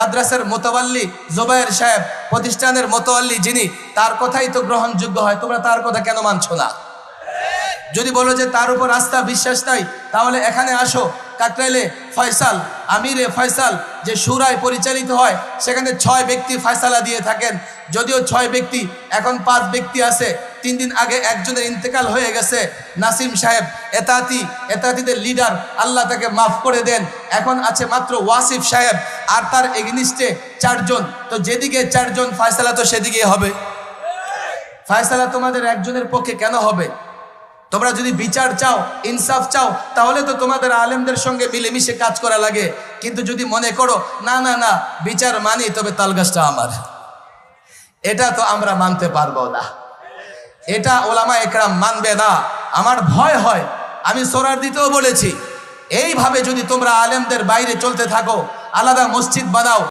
মাদ্রাসার মোতাওয়াল্লি জুবায়ের সাহেব, প্রতিষ্ঠানের মোতাওয়াল্লি যিনি, তার কথাই তো গ্রহণযোগ্য হয়, তোমরা তার কথা কেন মানছো না? যদি বলো যে তার উপর আস্থা বিশ্বাস নাই, তাহলে এখানে আসো, কাকরাইলে ফয়সাল, আমিরে ফয়সাল যে শুরায় পরিচালিত হয়, সেখানে 6 ব্যক্তি ফয়সালা দিয়ে থাকেন। যদিও 6 ব্যক্তি, এখন 5 ব্যক্তি আছে। 3 দিন আগে একজনের ইন্তেকাল হয়ে গেছে, নাসিম সাহেব, এতাতিদের লিডার, আল্লাহ তাকে মাফ করে দেন। এখন আছে মাত্র ওয়াসিফ সাহেব, আর তার এগনিস্টে 4 জন। তো যেদিকে 4 জন ফয়সালা, তো সেদিকেই হবে। ফয়সালা তোমাদের একজনের পক্ষে কেন হবে? তোমরা যদি বিচার চাও, ইনসাফ চাও, তাহলে তো তোমাদের আলেমদের সঙ্গে মিলেমিশে কাজ করা লাগে। কিন্তু যদি মনে করো না না না, বিচার মানি, তবে তালগাছটা আমার, এটা তো আমরা মানতে পারবো না, এটা ওলামা একরাম মানবে না। আমার ভয় হয়, আমি সোরার দিতেও বলেছি, এইভাবে যদি তোমরা আলেমদের বাইরে চলতে থাকো, আলাদা মসজিদ বানাও,